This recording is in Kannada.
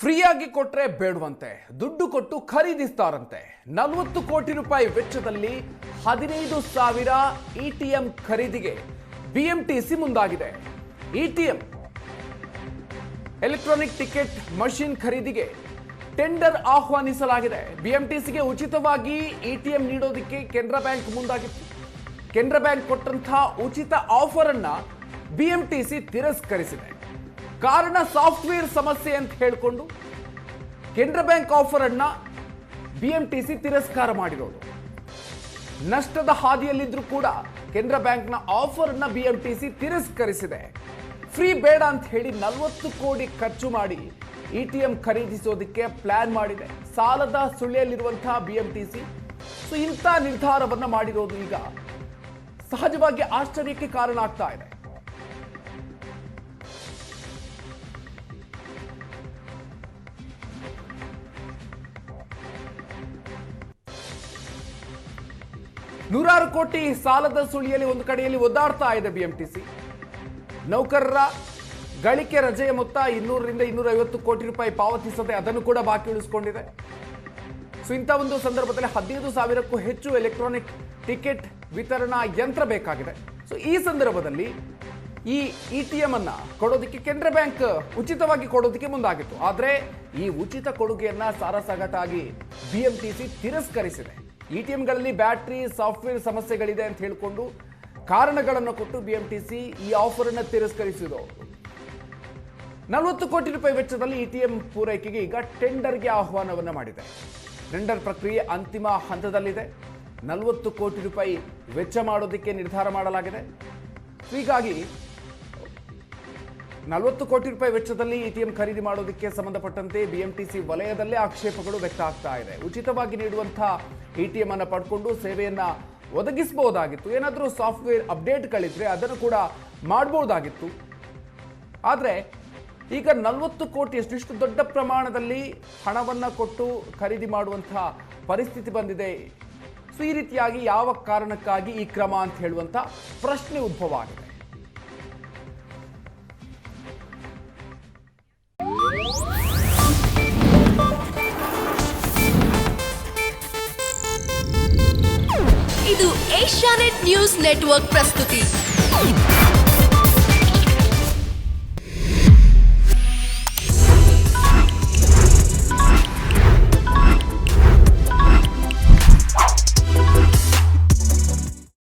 ಫ್ರೀಯಾಗಿ ಕೊಟ್ರೆ ಬೇಡವಂತೆ, ದುಡ್ಡು ಕೊಟ್ಟು ಖರೀದಿಸ್ತಾರಂತೆ. 40 ಕೋಟಿ ರೂಪಾಯಿ ವೆಚ್ಚದಲ್ಲಿ 15,000 ಇಟಿಎಂ ಖರೀದಿಗೆ ಬಿಎಂಟಿಸಿ ಮುಂದಾಗಿದೆ. ಇಟಿಎಂ ಎಲೆಕ್ಟ್ರಾನಿಕ್ ಟಿಕೆಟ್ ಮಷಿನ್ ಖರೀದಿಗೆ ಟೆಂಡರ್ ಆಹ್ವಾನಿಸಲಾಗಿದೆ. ಬಿಎಂಟಿಸಿಗೆ ಉಚಿತವಾಗಿ ಇಟಿಎಂ ನೀಡೋದಕ್ಕೆ ಕೆನರಾ ಬ್ಯಾಂಕ್ ಮುಂದಾಗಿತ್ತು. ಕೆನರಾ ಬ್ಯಾಂಕ್ ಕೊಟ್ಟಂತಹ ಉಚಿತ ಆಫರ್ ಅನ್ನ ಬಿಎಂಟಿಸಿ ತಿರಸ್ಕರಿಸಿದೆ. ಕಾರಣ ಸಾಫ್ಟ್ವೇರ್ ಸಮಸ್ಯೆ ಅಂತ ಹೇಳಿಕೊಂಡು ಕೆನರಾ ಬ್ಯಾಂಕ್ ಆಫರ್ ಅನ್ನ ಬಿಎಂಟಿಸಿ ತಿರಸ್ಕಾರ ಮಾಡಿರೋದು. ನಷ್ಟದ ಹಾದಿಯಲ್ಲಿದ್ರೂ ಕೂಡ ಕೆನರಾ ಬ್ಯಾಂಕ್ನ ಆಫರ್ ಅನ್ನ ಬಿಎಂಟಿಸಿ ತಿರಸ್ಕರಿಸಿದೆ. ಫ್ರೀ ಬೇಡ ಅಂತ ಹೇಳಿ 40 ಕೋಟಿ ಖರ್ಚು ಮಾಡಿ ಇಟಿಎಂ ಖರೀದಿಸೋದಕ್ಕೆ ಪ್ಲಾನ್ ಮಾಡಿದೆ. ಸಾಲದ ಸುಳಿಯಲ್ಲಿರುವಂತಹ ಬಿಎಂಟಿಸಿ ಇಂಥ ನಿರ್ಧಾರವನ್ನ ಮಾಡಿರೋದು ಈಗ ಸಹಜವಾಗಿ ಆಶ್ಚರ್ಯಕ್ಕೆ ಕಾರಣ ಆಗ್ತಾ ಇದೆ. ನೂರಾರು ಕೋಟಿ ಸಾಲದ ಸುಳಿಯಲ್ಲಿ ಒಂದು ಕಡೆಯಲ್ಲಿ ಒದ್ದಾಡ್ತಾ ಇದೆ ಬಿಎಂಟಿಸಿ. ನೌಕರರ ಗಳಿಕೆ ರಜೆಯ ಮೊತ್ತ 200ರಿಂದ 250 ಕೋಟಿ ರೂಪಾಯಿ ಪಾವತಿಸದೆ ಅದನ್ನು ಕೂಡ ಬಾಕಿ ಉಳಿಸಿಕೊಂಡಿದೆ. ಇಂಥ ಒಂದು ಸಂದರ್ಭದಲ್ಲಿ 15,000ಕ್ಕೂ ಹೆಚ್ಚು ಎಲೆಕ್ಟ್ರಾನಿಕ್ ಟಿಕೆಟ್ ವಿತರಣಾ ಯಂತ್ರ ಬೇಕಾಗಿದೆ. ಈ ಸಂದರ್ಭದಲ್ಲಿ ಈ ಇಟಿಎಂ ಅನ್ನ ಕೊಡೋದಕ್ಕೆ ಕೆನರಾ ಬ್ಯಾಂಕ್ ಉಚಿತವಾಗಿ ಕೊಡೋದಕ್ಕೆ ಮುಂದಾಗಿತ್ತು. ಆದರೆ ಈ ಉಚಿತ ಕೊಡುಗೆಯನ್ನ ಸಾರಾಸಗಟಾಗಿ ಬಿಎಂಟಿಸಿ ತಿರಸ್ಕರಿಸಿದೆ. ಇಟಿಎಂಗಳಲ್ಲಿ ಬ್ಯಾಟ್ರಿ ಸಾಫ್ಟ್ವೇರ್ ಸಮಸ್ಯೆಗಳಿದೆ ಅಂತ ಹೇಳಿಕೊಂಡು ಕಾರಣಗಳನ್ನು ಕೊಟ್ಟು ಬಿಎಂಟಿಸಿ ಈ ಆಫರ್ ಅನ್ನು ತಿರಸ್ಕರಿಸಿದ್ದು. 40 ಕೋಟಿ ರೂಪಾಯಿ ವೆಚ್ಚದಲ್ಲಿ ಇಟಿಎಂ ಪೂರೈಕೆಗೆ ಈಗ ಟೆಂಡರ್ಗೆ ಆಹ್ವಾನವನ್ನು ಮಾಡಿದೆ. ಟೆಂಡರ್ ಪ್ರಕ್ರಿಯೆ ಅಂತಿಮ ಹಂತದಲ್ಲಿದೆ. 40 ಕೋಟಿ ರೂಪಾಯಿ ವೆಚ್ಚ ಮಾಡೋದಕ್ಕೆ ನಿರ್ಧಾರ ಮಾಡಲಾಗಿದೆ. ಹೀಗಾಗಿ 40 ಕೋಟಿ ರೂಪಾಯಿ ವೆಚ್ಚದಲ್ಲಿ ಇಟಿಎಂ ಖರೀದಿ ಮಾಡೋದಕ್ಕೆ ಸಂಬಂಧಪಟ್ಟಂತೆ ಬಿಎಂಟಿಸಿ ವಲಯದಲ್ಲೇ ಆಕ್ಷೇಪಗಳು ವ್ಯಕ್ತ ಆಗ್ತಾ ಇದೆ. ಉಚಿತವಾಗಿ ನೀಡುವಂತಹ ಇಟಿಎಂ ಅನ್ನು ಪಡ್ಕೊಂಡು ಸೇವೆಯನ್ನ ಒದಗಿಸಬಹುದಾಗಿತ್ತು. ಏನಾದರೂ ಸಾಫ್ಟ್ವೇರ್ ಅಪ್ಡೇಟ್ಗಳಿದ್ರೆ ಅದನ್ನು ಕೂಡ ಮಾಡಬಹುದಾಗಿತ್ತು. ಆದರೆ ಈಗ 40 ಕೋಟಿ ಇಷ್ಟು ದೊಡ್ಡ ಪ್ರಮಾಣದಲ್ಲಿ ಹಣವನ್ನು ಕೊಟ್ಟು ಖರೀದಿ ಮಾಡುವಂತಹ ಪರಿಸ್ಥಿತಿ ಬಂದಿದೆ. ಈ ರೀತಿಯಾಗಿ ಯಾವ ಕಾರಣಕ್ಕಾಗಿ ಈ ಕ್ರಮ ಅಂತ ಹೇಳುವಂತ ಪ್ರಶ್ನೆ ಉದ್ಭವ ಆಗಿದೆ. ಇದು ಏಷ್ಯಾನೆಟ್ ನ್ಯೂಸ್ ನೆಟ್ವರ್ಕ್ ಪ್ರಸ್ತುತಿ.